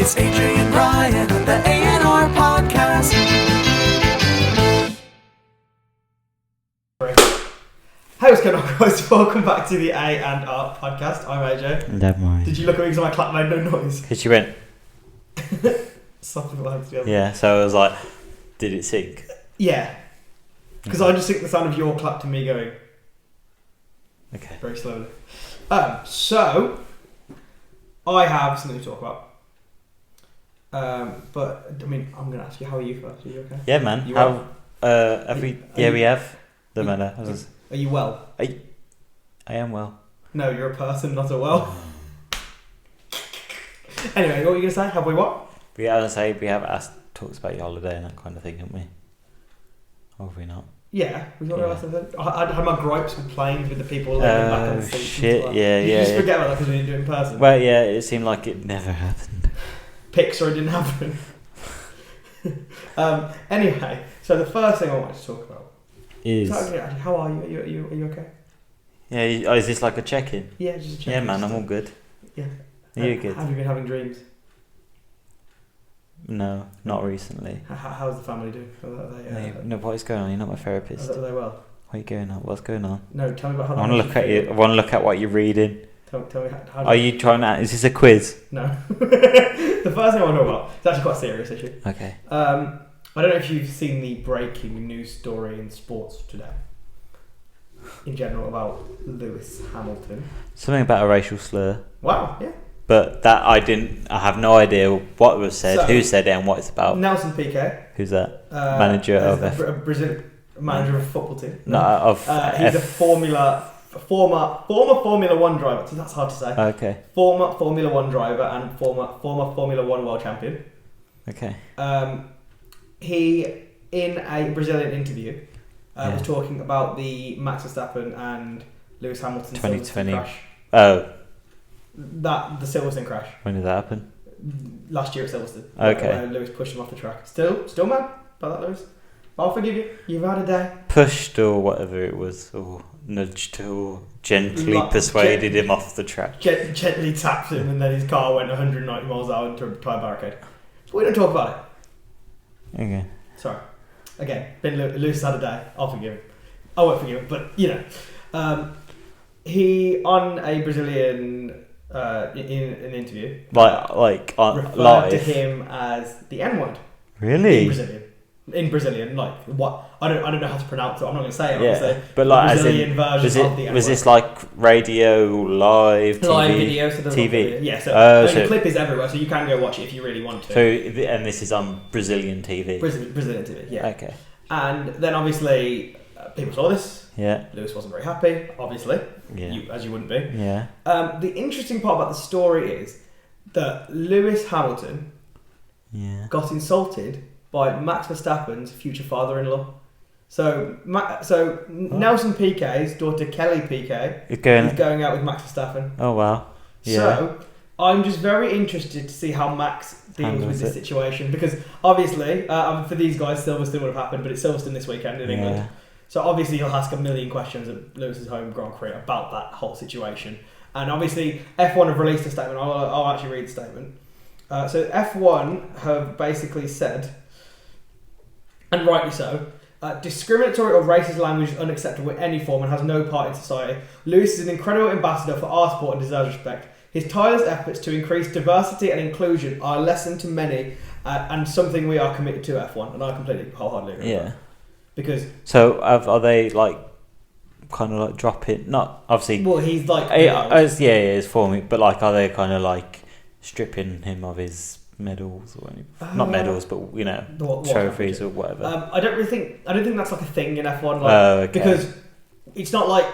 It's Ajay and Ryan on the AandRPodcast. Hey, what's going on, guys? Welcome back to the AandRPodcast. I'm AJ. Never mind. Did you look at me because my clap made no noise? Because you went, Something like together. yeah, so I was like, did it sync? Yeah. Because I just think the sound of your clap to me going Okay. very slowly. So, I have something to talk about. But, I mean, I'm going to ask you, how are you first? Are you okay? Yeah, man. You How, we have. The you- manner. Are you well? I am well. No, you're a person, not a well. Anyway, what were you going to say? Have we what? We have talked about your holiday and that kind of thing, haven't we? Or have we not? Yeah, we got Yeah. last time. I had my gripes with planes with the people living back on the seats. Shit, yeah, You yeah. just forget about that because we didn't do it in person. Well, yeah, it seemed like it never happened. Pixar didn't happen. Anyway, so the first thing I wanted to talk about Is. how are you? Are you okay? Yeah, is this like a check-in? Yeah, just a check. Yeah, man, I'm all good. Yeah. Are you good? Have you been having dreams? No, not recently. How's the family doing? No, what is going on? You're not my therapist. Are they well? What are you going on? What's going on? No, tell me about how. I want to look at you. I want to look at what you're reading. Tell me how. Are you trying to? Is this a quiz? No. The first thing I want to talk about is actually quite a serious issue. Okay. I don't know if you've seen the breaking news story in sports today. In general, about Lewis Hamilton. Something about a racial slur. Wow. Yeah. But that I have no idea what was said, So, who said it, and what it's about. Nelson Piquet. Who's that? Manager of a Brazil manager of a football team. No, of he's a former Formula One driver. So that's hard to say. Okay. Former Formula One driver and former Formula One world champion. Okay. He, in a Brazilian interview, Yeah. was talking about the Max Verstappen and Lewis Hamilton 2020 crash. Oh, The Silverstone crash. when did that happen? Last year at Silverstone. Okay. Where Lewis pushed him off the track. Still mad about that, Lewis. I'll forgive you. You've had a day. Pushed or whatever it was, or nudged or gently persuaded him off the track. Gently tapped him, and then his car went 190 miles an hour into a tyre barricade. But we don't talk about it. Okay. Sorry. Again, Lewis had a day. I'll forgive him. I won't forgive him, but you know, he on a Brazilian in an interview, Like on referred live. to him as the N word. Really? In Brazilian, like what? I don't know how to pronounce it. I'm not going to say it. Yeah. Obviously. But like, the as Brazilian in, version of the N word. was this like radio, live, TV? Video, so there's TV? video. Yeah, so the clip is everywhere, so you can go watch it if you really want to. So, and this is on Brazilian TV. Brazilian TV, yeah. Okay. And then obviously people saw this. Yeah. Lewis wasn't very happy, obviously. Yeah. As you wouldn't be. Yeah. The interesting part about the story is that Lewis Hamilton Yeah. got insulted by Max Verstappen's future father-in-law. So Nelson Piquet's daughter Kelly Piquet is going out with Max Verstappen. Oh wow. Yeah. So I'm just very interested to see how Max deals with this situation, because obviously for these guys Silverstone would have happened, but it's Silverstone this weekend in England. So obviously he'll ask a million questions at Lewis's home Grand Prix about that whole situation. And obviously F1 have released a statement. I'll actually read the statement. So F1 have basically said, and rightly so, discriminatory or racist language is unacceptable in any form and has no part in society. Lewis is an incredible ambassador for our sport and deserves respect. His tireless efforts to increase diversity and inclusion are a lesson to many and something we are committed to F1, and I completely wholeheartedly agree with that. Because so are they like kind of like dropping? Not obviously. Well, he's like it's for me, but like, are they kind of like stripping him of his medals or any, not medals, but you know, trophies or whatever? I don't think that's like a thing in F1. Okay. Because it's not like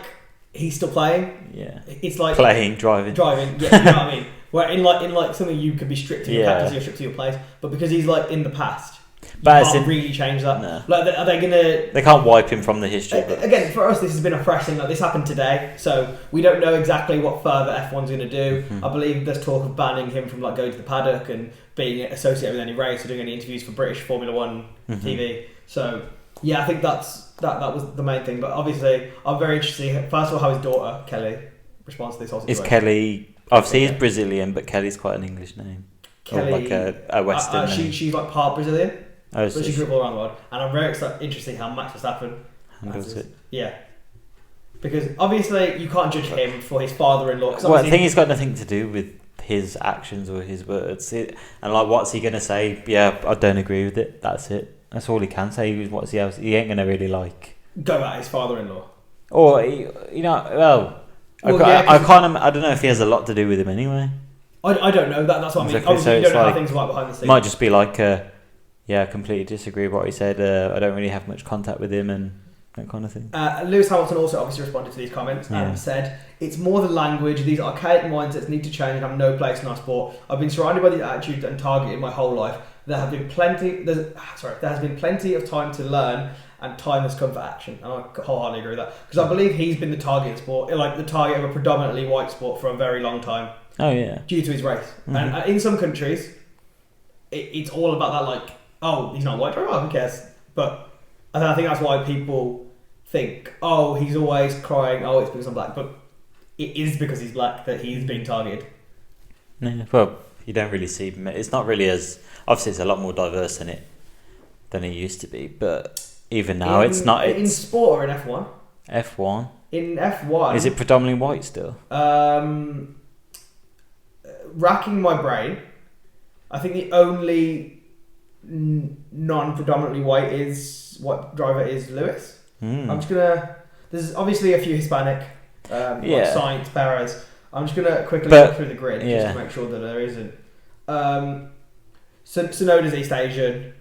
he's still playing. Yeah. It's like driving. Yeah, you know what I mean. Where in like something you could be stripped to your captaincy or stripped to your place, but because he's like in the past. But you can't really change that. No. Like, are they gonna? They can't wipe him from the history. But again, for us, this has been a fresh thing. Like, this happened today, so we don't know exactly what further F1's going to do. Mm-hmm. I believe there's talk of banning him from like going to the paddock and being associated with any race or doing any interviews for British Formula One TV. So yeah, I think that was the main thing. But obviously, I'm very interested to see first of all how his daughter Kelly responds to this whole situation. Is Kelly? Obviously, he's Brazilian, but Kelly's quite an English name. Kelly, like a Western. She's like part Brazilian, but she grew up all around the world, and I'm very interested to see how Max Verstappen handles it. Yeah, because obviously you can't judge him for his father-in-law. Well, I think he's got nothing to do with his actions or his words. And like, what's he gonna say? Yeah, I don't agree with it. That's it. That's all he can say. What's he else? He ain't gonna really like go at his father-in-law. Or I don't know if he has a lot to do with him anyway. I don't know. That's what I mean. Exactly. Obviously, you don't know how things are like behind the scenes. Might just be like, I completely disagree with what he said. I don't really have much contact with him and that kind of thing. Lewis Hamilton also obviously responded to these comments and said, "It's more the language. These archaic mindsets need to change and have no place in our sport. I've been surrounded by these attitudes and targeted my whole life. There has been plenty of time to learn, and time has come for action." And I wholeheartedly agree with that, because I believe he's been the target sport, like the target of a predominantly white sport for a very long time. Oh yeah. Due to his race, and in some countries, it's all about that. Like, oh, he's not white, who cares? But I think that's why people think, oh, he's always crying, oh, it's because I'm black. But it is because he's black that he's being targeted. Yeah, well, you don't really see. It's not really as obviously. It's a lot more diverse than it used to be. But even now, it's not. In sport or in F1. F1. In F1, is it predominantly white still? Racking my brain, I think the only non-predominantly white driver is Lewis. I'm just gonna. There's obviously a few Hispanic, like Sainz, Perez. I'm just gonna quickly look through the grid just to make sure that there isn't. Tsunoda's East Asian.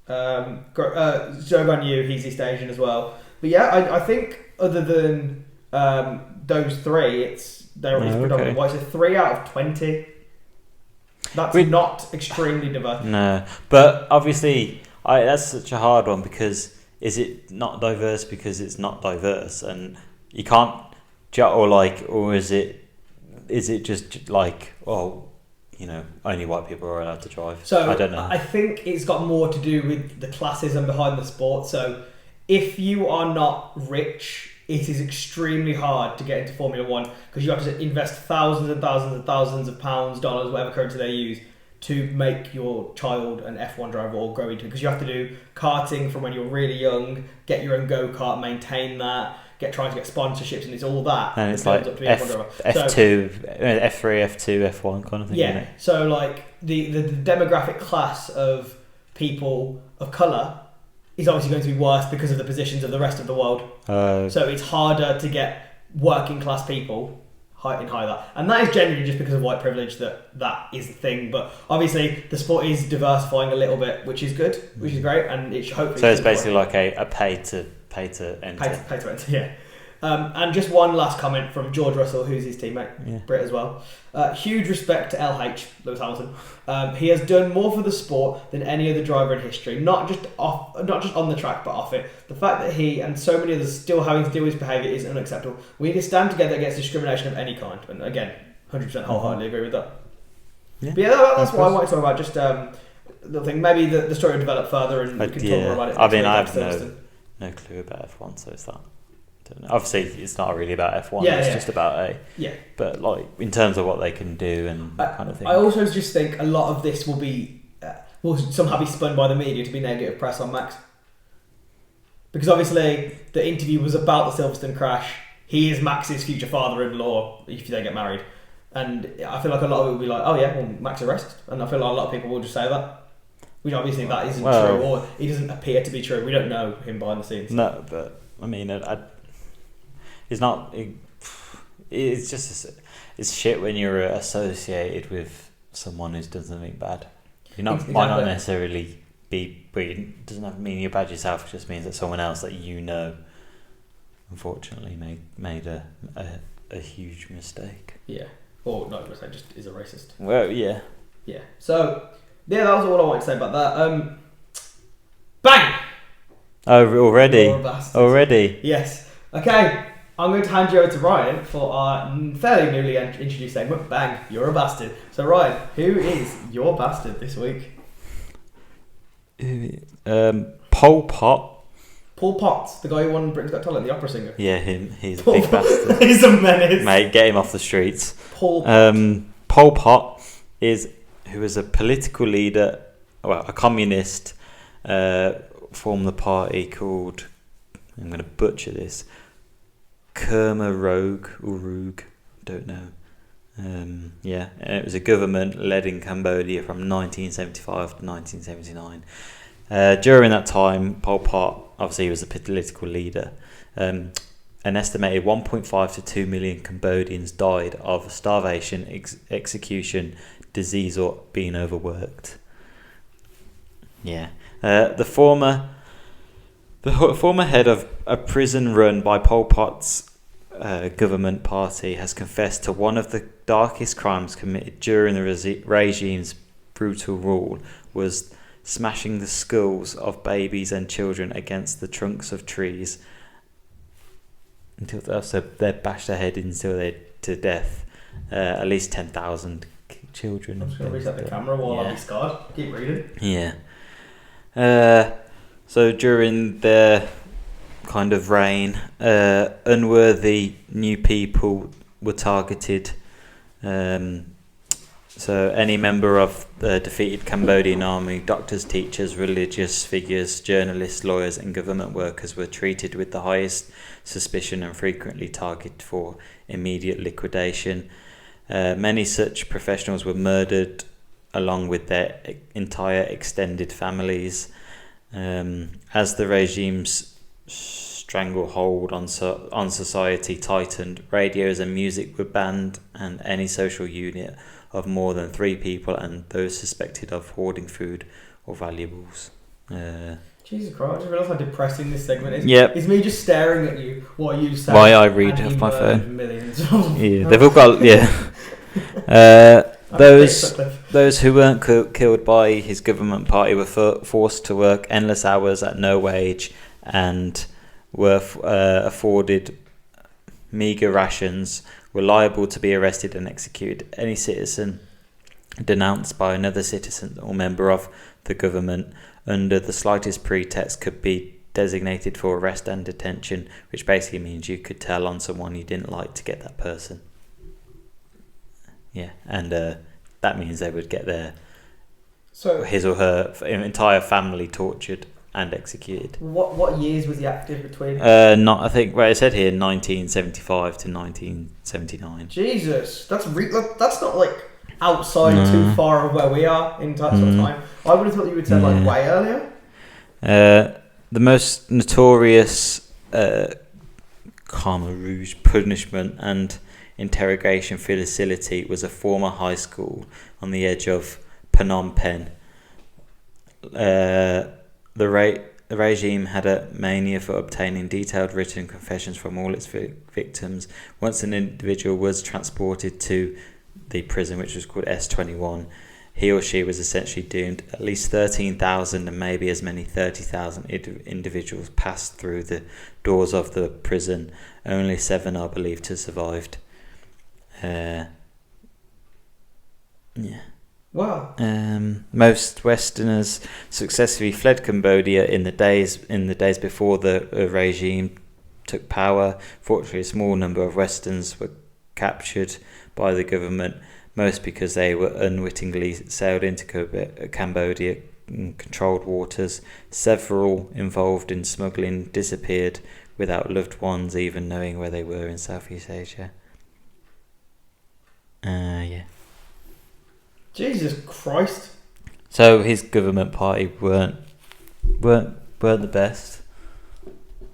Zhou Guan Yu, he's East Asian as well. But yeah, I think other than those three, they're predominantly white. So 3 out of 20. That's not extremely diverse. No, but obviously, that's such a hard one, because is it not diverse because it's not diverse, and you can't, or is it just like, oh, only white people are allowed to drive? So I don't know. I think it's got more to do with the classism behind the sport. So if you are not rich, it is extremely hard to get into Formula One, because you have to invest thousands and thousands and thousands of pounds, dollars, whatever currency they use, to make your child an F1 driver or grow into it. Because you have to do karting from when you're really young, get your own go-kart, maintain that, trying to get sponsorships, and it's all that. And it's like F2, F3, F2, F1 kind of thing. Yeah, so like the demographic class of people of colour is obviously going to be worse because of the positions of the rest of the world. So it's harder to get working class people in that. And that is generally just because of white privilege that is the thing. But obviously the sport is diversifying a little bit, which is good, which is great, and it hopefully. So it's basically like a pay to enter. Pay to enter, yeah. And just one last comment from George Russell, who's his teammate, Brit as well. Huge respect to LH, Lewis Hamilton. He has done more for the sport than any other driver in history, not just on the track, but off it. The fact that he and so many others still having to deal with his behaviour is unacceptable. We need to stand together against discrimination of any kind. And again, 100% wholeheartedly agree with that. Yeah. But yeah, that's what I want to talk about. Just the thing. Maybe the story will develop further, and we can talk more about it. I mean, I have no clue about F1, so it's that. Obviously, it's not really about F1. It's just about But like in terms of what they can do and that kind of thing. I also just think a lot of this will somehow be spun by the media to be negative press on Max, because obviously the interview was about the Silverstone crash. He is Max's future father-in-law if they get married, and I feel like a lot of it will be like, oh yeah, well, Max is racist, and I feel like a lot of people will just say that, which obviously that isn't true, or it doesn't appear to be true. We don't know him behind the scenes. No, but I mean, it's not. It's just it's shit when you're associated with someone who's done something bad. Might not necessarily be, but it doesn't mean you're bad yourself. It just means that someone else that unfortunately made a huge mistake. Yeah, or not a mistake, just is a racist. Well, yeah. Yeah. So that was all I wanted to say about that. Bang. Oh, already. Yes. Okay. I'm going to hand you over to Ryan for our fairly newly introduced segment, Bang, You're a Bastard. So Ryan, who is your bastard this week? Pol Pot. Paul Potts, the guy who won Britain's Got Talent, the opera singer. Yeah, him. He's a big bastard. He's a menace. Mate, get him off the streets. Pol Pot is who was a political leader, well, a communist, formed the party called, I'm going to butcher this, Urug, don't know. It was a government led in Cambodia from 1975 to 1979. During that time, Pol Pot, obviously he was a political leader. An estimated 1.5 to 2 million Cambodians died of starvation, execution, disease, or being overworked. Yeah. The former head of a prison run by Pol Pot's government party has confessed to one of the darkest crimes committed during the regime's brutal rule was smashing the skulls of babies and children against the trunks of trees until they bashed their head until they to death. At least 10,000 children. I'm just going to reset the camera while I'll be scarred. Keep reading. Yeah. So during their kind of reign, unworthy new people were targeted. So any member of the defeated Cambodian army, doctors, teachers, religious figures, journalists, lawyers and government workers were treated with the highest suspicion and frequently targeted for immediate liquidation. Many such professionals were murdered along with their entire extended families. As the regime's stranglehold on society tightened, radios and music were banned, and any social unit of more than 3 people and those suspected of hoarding food or valuables. Jesus Christ, I just realised how depressing this segment is. Yep. It's me just staring at you while you say. Why I read off my phone. Millions. Yeah, they've all got, those who weren't killed by his government party were forced to work endless hours at no wage and were afforded meagre rations, were liable to be arrested and executed. Any citizen denounced by another citizen or member of the government under the slightest pretext could be designated for arrest and detention, which basically means you could tell on someone you didn't like to get that person. Yeah, and that means they would get his or her entire family tortured and executed. What years was he active between? I think it said here 1975 to 1979. Jesus, that's not like outside too far of where we are in that sort of time. I would have thought you would say like way earlier. The most notorious Khmer Rouge punishment and interrogation facility was a former high school on the edge of Phnom Penh. The regime had a mania for obtaining detailed written confessions from all its victims. Once an individual was transported to the prison, which was called S21, he or she was essentially doomed. At least 13,000 and maybe as many 30,000 individuals passed through the doors of the prison. Only 7 are believed to have survived. Wow. Most Westerners successfully fled Cambodia in the days before the regime took power. Fortunately, a small number of Westerns were captured by the government, most because they were unwittingly sailed into Cambodia in controlled waters. Several involved in smuggling disappeared without loved ones even knowing where they were in Southeast Asia. Jesus Christ. So his government party weren't the best.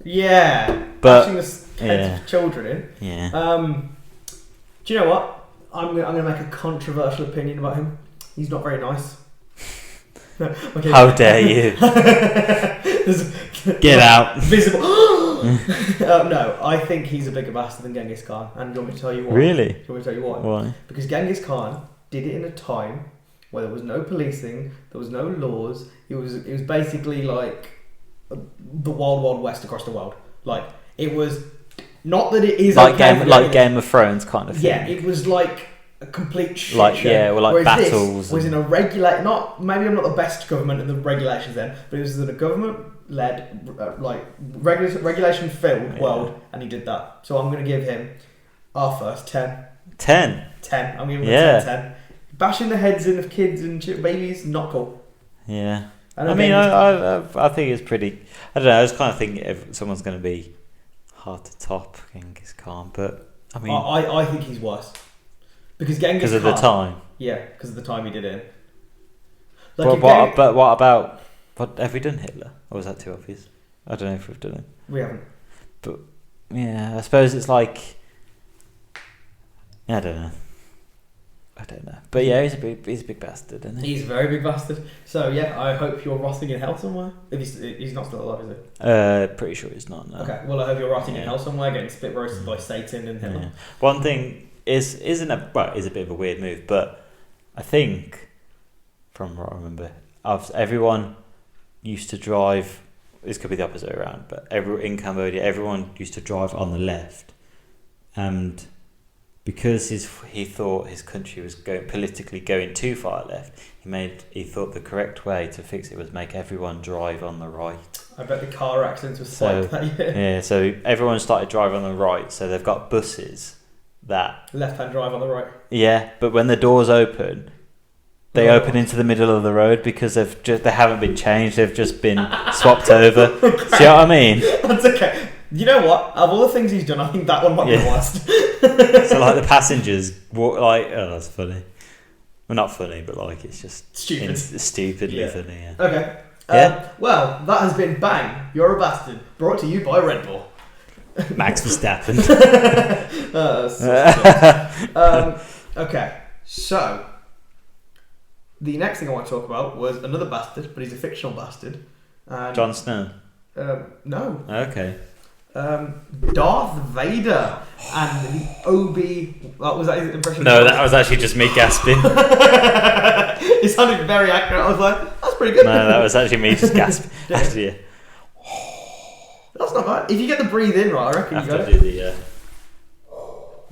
Yeah. But Bashing the heads of children in. Yeah. Do you know what? I'm gonna make a controversial opinion about him. He's not very nice. Okay. How dare you? Get out. Visible. No, I think he's a bigger bastard than Genghis Khan. And do you want me to tell you why? Really? Do you want me to tell you why? Why? Because Genghis Khan did it in a time where there was no policing, there was no laws. It was basically like the wild west across the world. Like it was not that it is like okay Game of Thrones kind of thing. Yeah, it was like a complete shit like show. yeah, well, like whereas battles. This was in a maybe I'm not the best government in the regulations then, but it was in a government-led, regulation-filled world, and he did that. So I'm going to give him our first 10. 10. 10. I'm giving him a 10. bashing the heads in of kids and babies, not cool. Yeah. And I mean, I think it's pretty. I don't know. I was kind of thinking if someone's going to be hard to top Genghis Khan, but I mean, I think he's worse because Genghis Khan. Because of the time. Yeah, because of the time he did it. Like but what about? What have we done Hitler? Or was that too obvious? I don't know if we've done it. We haven't. But yeah, I suppose it's like. I don't know. But yeah, he's a big bastard, isn't he? He's a very big bastard. So yeah, I hope you're rotting in hell somewhere. If he's not still alive, is he? Pretty sure he's not. No. Okay. Well, I hope you're rotting in hell somewhere, getting spit roasted by Satan and Hitler. Yeah. One thing is a bit of a weird move, but I think from what I remember, everyone used to drive. This could be the opposite way around, but in Cambodia, everyone used to drive on the left, and because he thought his country was politically going too far left, he thought the correct way to fix it was make everyone drive on the right. I bet the car accidents were like that. Yeah, so everyone started driving on the right. So they've got buses that left-hand drive on the right. Yeah, but when the doors open, they open into the middle of the road because they haven't been changed. They've just been swapped over. Okay. See what I mean? That's okay. You know what? Of all the things he's done, I think that one might be the worst. So like the passengers walk that's funny. Well, not funny, but like it's just stupid. It's stupidly funny. Yeah. Okay. Yeah. Well, that has been Bang, You're a Bastard, brought to you by Red Bull. Max Verstappen. Okay, so the next thing I want to talk about was another bastard, but he's a fictional bastard. Jon Snow. No. Okay. Darth Vader and the Obi. Was that his impression? No, that was actually just me gasping. It sounded very accurate. I was like, that's pretty good. No, that was actually me just gasping. Actually, yeah. That's not bad. If you get the breathe in right, I reckon you got it. Do the.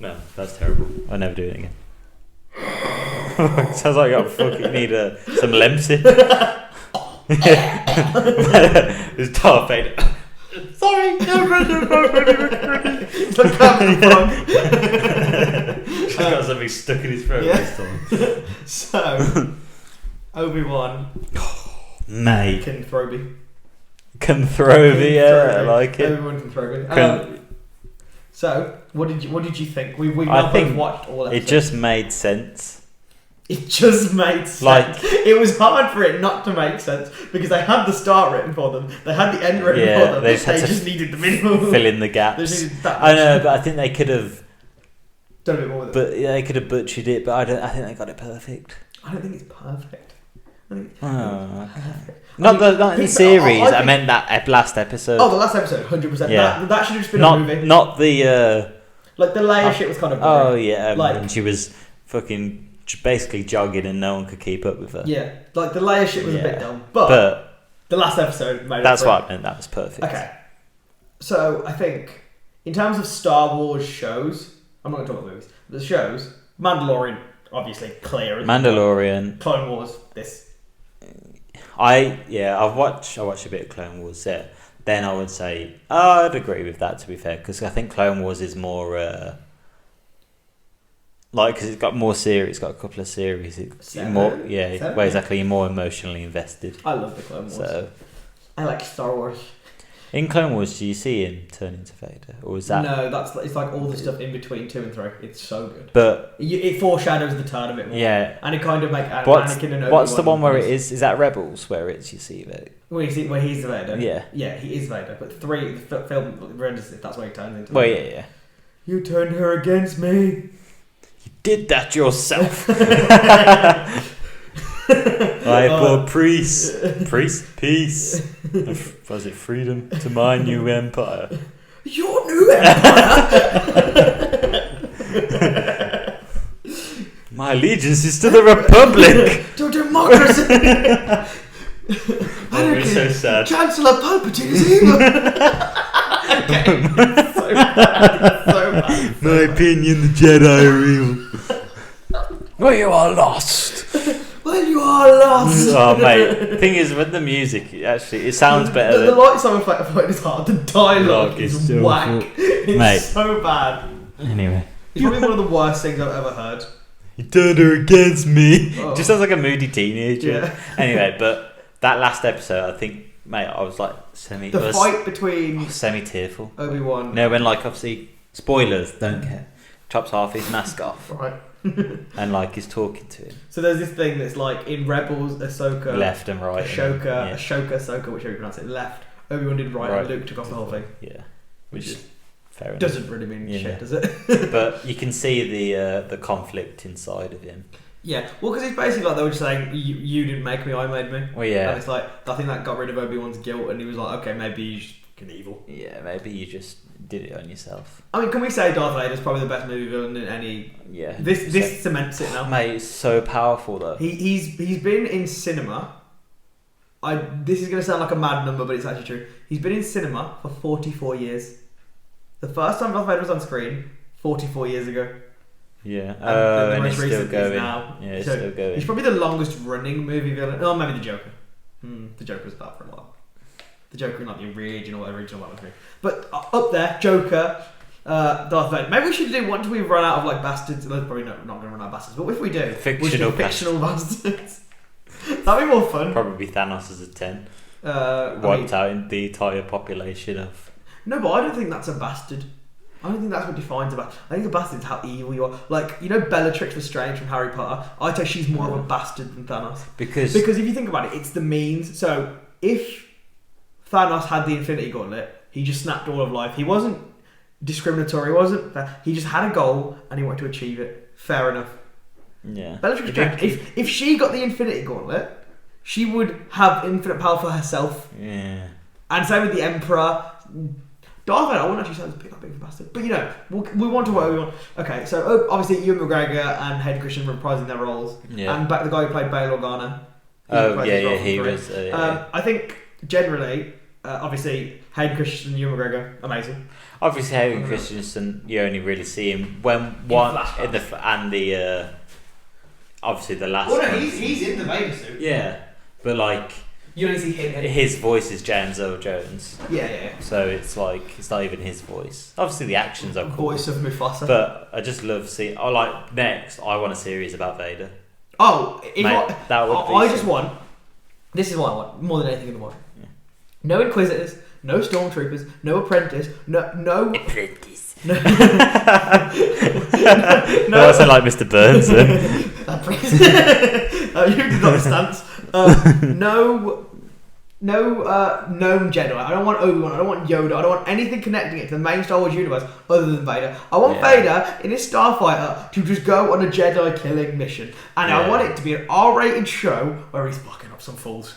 No, that's terrible. I'll never do it again. Sounds like I need some Lemsip. It's Darth Vader. Sorry, It's like Captain Frog. She's got something stuck in his throat this time. So, Obi Wan. Mate. Kenobi, yeah, I like it. Obi Wan Kenobi. So, what did you think? We both watched all episodes. It just made sense. It just made sense. Like, it was hard for it not to make sense because they had the start written for them, they had the end written for them. They just needed the middle. Fill in the gaps. I know, but I think they could have done a bit more with it. But yeah, they could have butchered it. But I think they got it perfect. I don't think it's perfect. Okay. Not the series. I meant that last episode. Oh, the last episode, 100%. Yeah. That should have just been a movie. Not the. Like the Leia shit was kind of. Boring. Oh yeah, like, and she was fucking basically jogging, and no one could keep up with her. Yeah, like the Leia shit was a bit dumb, but the last episode made it. That's what I meant. That was perfect. Okay, so I think in terms of Star Wars shows, I'm not going to talk about movies. The shows, Mandalorian, obviously clear. Mandalorian, Clone Wars, this. I watched a bit of Clone Wars there. Then I would say I'd agree with that, to be fair, because I think Clone Wars is more because it's got more series, it's got a couple of series. You're more emotionally invested. I love the Clone Wars. So I like Star Wars. In Clone Wars, do you see him turn into Vader, or is that? No, it's like all the stuff in between 2 and 3. It's so good. But it foreshadows the turn a bit more. Yeah, and it kind of makes Anakin and Obi-Wan. What's the one where it is? Is that Rebels where you see Vader? Where he's the Vader. Yeah, he is Vader. But 3, the film renders it. That's where he turns into. Well, yeah. You turned her against me. You did that yourself. I brought peace. Was it freedom to my new empire? Your new empire? My allegiance is to the Republic. To democracy. Oh, we're so sad. Chancellor Palpatine is evil. Okay. So bad. My opinion, the Jedi are evil. Well, you are lost. Well, you are lost. Oh, mate. The thing is, with the music, actually, it sounds better. The lightsaber fight is hard. The dialogue is so whack. It's mate. so bad. Anyway. It's probably one of the worst things I've ever heard. You turned her against me. Oh. Just sounds like a moody teenager. Yeah. Anyway, but that last episode, I think, mate, I was like fight between semi-tearful. Obi-Wan. No, when like obviously spoilers, don't care. Chops half his mask off. Right. And like he's talking to him. So there's this thing that's like in Rebels, Ahsoka, Left and right. Ahsoka, Ahsoka, whichever you pronounce it, left. Obi-Wan did right, and Luke took off the whole thing. Yeah, which is fair enough. Doesn't really mean shit, does it? But you can see the conflict inside of him. Yeah, well, because it's basically like they were just saying, you didn't make me, I made me. Well, yeah. And it's like, I think that got rid of Obi-Wan's guilt, and he was like, okay, maybe you're just fucking evil. Yeah, maybe you just did it on yourself. I mean, can we say Darth Vader's probably the best movie villain in any... Yeah. This cements it now. Mate, it's so powerful, though. He's been in cinema... This is going to sound like a mad number, but it's actually true. He's been in cinema for 44 years. The first time Darth Vader was on screen, 44 years ago. Yeah. And the most it's still recent going. is now. Yeah, it's So still going. He's probably the longest running movie villain. Oh, maybe the Joker. The Joker was that for a while. The Joker, not the original one with me. But up there, Joker, Darth Vader. Maybe we should do, once we've run out of like bastards, we're probably not going to run out of bastards, but if we do, Fictional bastards. That'd be more fun. Probably Thanos as a 10. Wiped out in the entire population of... No, but I don't think that's a bastard. I don't think that's what defines a bastard. I think a bastard is how evil you are. Like, you know Bellatrix Lestrange from Harry Potter? I'd say she's more of a bastard than Thanos. Because if you think about it, it's the means. So, if Thanos had the Infinity Gauntlet, he just snapped all of life. He wasn't discriminatory, he just had a goal and he wanted to achieve it. Fair enough. Yeah. Bellatrix Lestrange, if she got the Infinity Gauntlet, she would have infinite power for herself. Yeah. And same with the Emperor. Darth Vader, I wouldn't actually say it's a big bastard. But you know, we want to what we want. Okay, so obviously Ewan McGregor and Hayden Christensen reprising their roles. Yeah. And back the guy who played Bail Organa. He was. I think generally, obviously, Hayden Christensen and Ewan McGregor, amazing. Obviously, Hayden Christensen, you only really see him when obviously the last. Well, no, he's in the Vader suit. Yeah, but like. You only see him. His voice is James Earl Jones. Yeah. So it's like it's not even his voice. Obviously the actions are cool. Voice of Mufasa. But I just love seeing. Oh, like next, I want a series about Vader. Oh, that would be. I just want. This is what I want more than anything in the world. Yeah. No Inquisitors, no Stormtroopers, no Apprentice, no. Apprentice. No. That sound like Mr. Burns. You did not stance. No known Jedi. I don't want Obi-Wan. I don't want Yoda. I don't want anything connecting it to the main Star Wars universe other than Vader. I want Vader in his starfighter to just go on a Jedi killing mission, and I want it to be an R-rated show where he's fucking up some fools.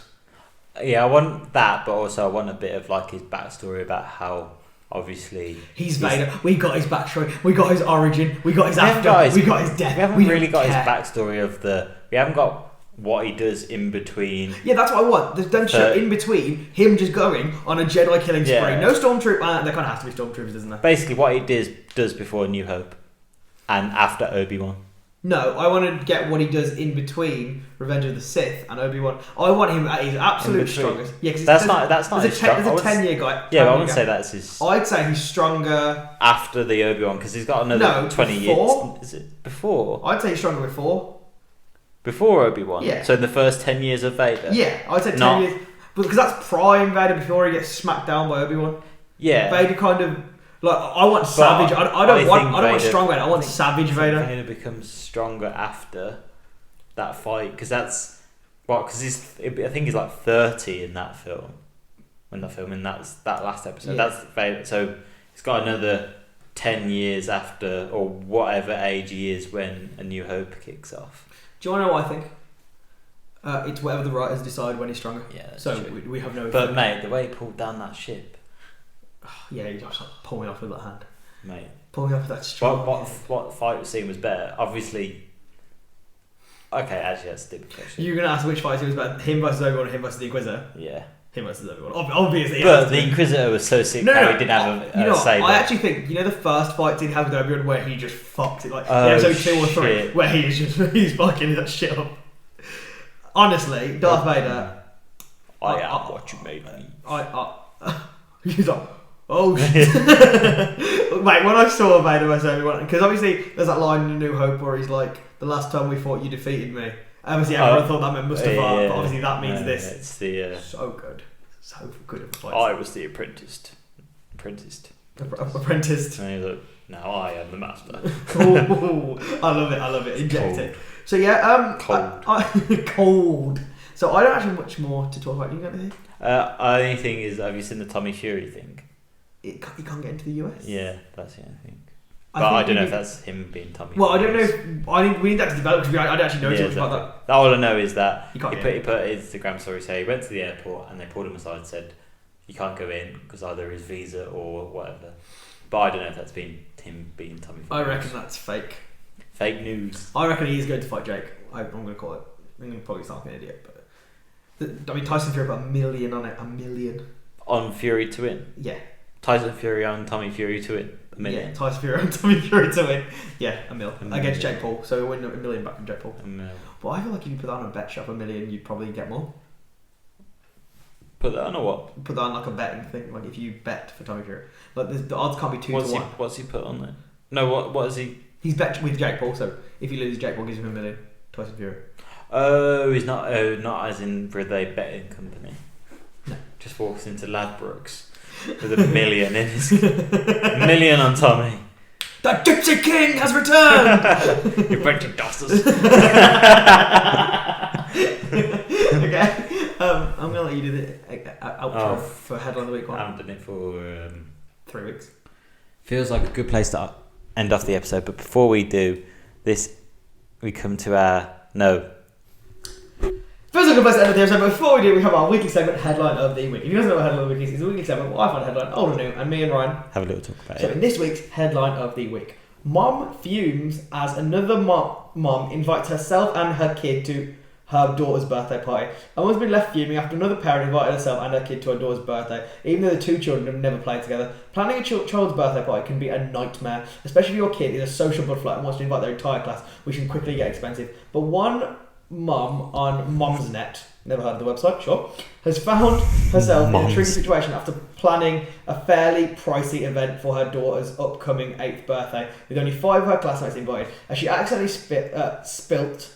Yeah, I want that, but also I want a bit of like his backstory about how obviously he's Vader. We got his backstory. We got his origin. We got his after. We got his death. We haven't really got his backstory of the. We haven't got what he does in between. Yeah, that's what I want. There's them shit in between him just going on a Jedi killing spree. No stormtrooper. There kind of has to be stormtroopers, isn't there? Basically, what he does before New Hope and after Obi-Wan. No, I want to get what he does in between Revenge of the Sith and Obi-Wan. I want him at his absolute strongest. Yeah, because that's not his there's a 10-year guy. Yeah, but I wouldn't say that's his. I'd say he's stronger after the Obi-Wan because he's got another 20 years. Is it before? I'd say he's stronger before. Before Obi-Wan? Yeah. So in the first 10 years of Vader? Yeah, I'd say 10 years. Because that's prime Vader before he gets smacked down by Obi-Wan. Yeah. Vader kind of... Like, I want savage... I don't want strong Vader. I want savage Vader. Vader becomes stronger after that fight. Because that's... Well, because I think he's like 30 in that film. In that last episode. Yeah. That's Vader. So he's got another 10 years after, or whatever age he is when A New Hope kicks off. Do you want to know what I think? It's whatever the writers decide when he's stronger. Yeah, so we have no... But mate, the way he pulled down that ship... Yeah, he just like, pull me off with that hand. Mate. Pull me off with that strong What fight scene was better? Obviously... Okay, actually that's a stupid question. You're going to ask which fight scene was better? Him versus Obi-Wan or him versus the Inquisitor? Yeah. Him versus Obi-Wan. Obviously. But the Inquisitor was so sick how he didn't have a saber. I actually think, the first fight scene he had with Obi-Wan where he just fucked it, like episode 2 or 3, where he's fucking that shit up. Honestly, Darth Vader... I am what you made me. He's like... Oh shit! Mate, when I saw Vader vs Obi-Wan, because obviously there's that line in A New Hope where he's like, "The last time we fought, you defeated me." Obviously, everyone thought that meant Mustafar, but obviously that means this. It's the so good, so good of a fight. I was the apprenticed. Apprenticed. And he's like, now I am the master. Ooh, I love it. Inject it. So yeah, cold. So I don't actually have much more to talk about. You got anything? Only thing is, have you seen the Tommy Fury thing? You can't get into the US. Yeah, that's the only thing. But I don't know if that's him being Tommy. Well, I don't know if we need that to develop because I don't actually know too much about that. All I know is that he put his Instagram story say he went to the airport and they pulled him aside and said you can't go in because either his visa or whatever. But I don't know if that's been him being Tommy Fury. I reckon that's fake. Fake news. I reckon he's going to fight Jake. I'm going to call it. I'm going to probably sound like an idiot, but Tyson Fury put $1 million on it. $1 million on Fury to win. Yeah. Tyson Fury on Tommy Fury to win. $1 million. Yeah, Tyson Fury on Tommy Fury to win. Yeah, $1 million against Jake Paul. So he'll win $1 million back from Jake Paul. $1 million. But I feel like if you put that on a bet shop, $1 million, you'd probably get more. Put that on a what? Put that on like a betting thing. Like if you bet for Tommy Fury, like the odds can't be 2 to 1. What's he put on there? No, what is he? He's bet with Jake Paul. So if he loses, Jake Paul gives him $1 million. Tyson Fury. Oh, he's not. Oh, not as in for the betting company. No. Just walks into Ladbrokes with $1 million in his $1 million on Tommy. The Gypsy King has returned. You bunch of dusters. Okay. I'm gonna let you do the outro for headline of the week one. I haven't done it for 3 weeks. Feels like a good place to end off the episode, but before we do this, we come to our Feels like a good place to end the episode, but before we do, we have our weekly segment, Headline of the Week. If you guys know what Headline of the Week is, it's a weekly segment where I find a headline, old and new, and me and Ryan have a little talk about it. So in this week's Headline of the Week, Mom fumes as another mom invites herself and her kid to her daughter's birthday party. A mum's been left fuming after another parent invited herself and her kid to her daughter's birthday, even though the two children have never played together. Planning a child's birthday party can be a nightmare, especially if your kid is a social butterfly and wants to invite their entire class, which can quickly get expensive. But one mum on Mumsnet, never heard of the website, sure, has found herself in a tricky situation after planning a fairly pricey event for her daughter's upcoming 8th birthday, with only 5 of her classmates invited, as she accidentally spilt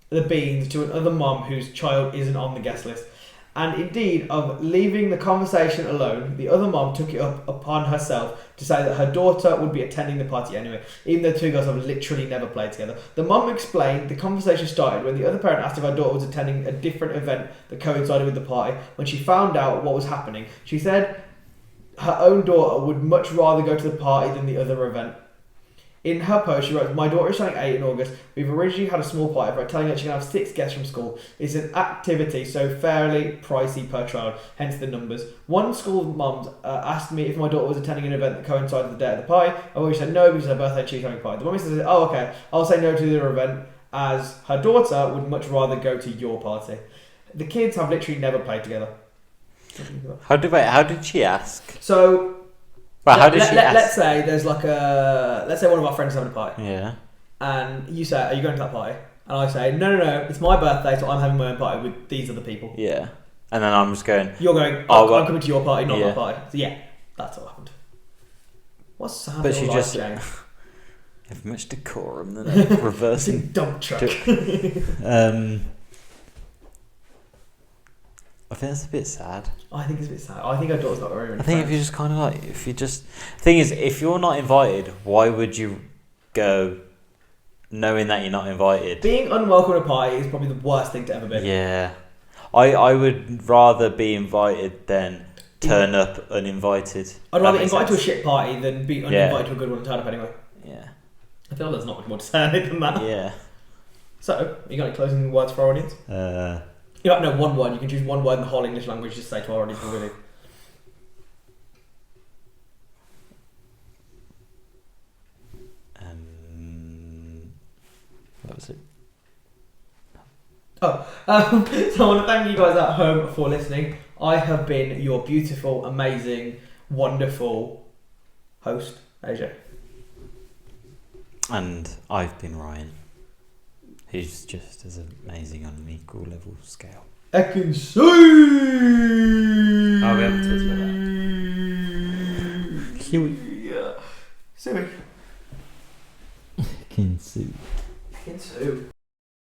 the beans to another mum whose child isn't on the guest list. And indeed, of leaving the conversation alone, the other mum took it upon herself to say that her daughter would be attending the party anyway, even though the two girls have literally never played together. The mum explained the conversation started when the other parent asked if her daughter was attending a different event that coincided with the party. When she found out what was happening, she said her own daughter would much rather go to the party than the other event. In her post, she wrote, "My daughter is turning 8 in August. We've originally had a small party for her, telling her she can have 6 guests from school. It's an activity, so fairly pricey per child, hence the numbers. One school mum asked me if my daughter was attending an event that coincided with the day of the party. I always said no because it's her birthday and she's having a party. The mum said, oh, okay, I'll say no to the other event, as her daughter would much rather go to your party." The kids have literally never played together. How did she ask? So... Well, how did she ask? Let's say there's let's say one of our friends is having a party. Yeah. And you say, are you going to that party? And I say, no, it's my birthday, so I'm having my own party with these other people. Yeah. And then I'm just going... You're going, I'm coming to your party, not my party. So yeah, that's what happened. What's sad? But she just... Jane? have much decorum than a reversing dump truck. I think that's a bit sad. I think it's a bit sad. I think her daughter's not very. I think if you just kind of thing is, if you're not invited, why would you go, knowing that you're not invited? Being unwelcome at a party is probably the worst thing to ever be. Yeah, I would rather be invited than turn up uninvited. I'd rather invite to a shit party than be uninvited to a good one and turn up anyway. Yeah. I feel there's not much more to say than that. Yeah. So, you got any closing words for our audience? You don't know one word. You can choose one word in the whole English language to say to our audience. Really. What was it? So I want to thank you guys at home for listening. I have been your beautiful, amazing, wonderful host, AJ. And I've been Ryan. Who's just as amazing on an equal level scale. I can see. Oh, we haven't talked about that. Huey. Yeah. Suey. Kinsu. Kinsu.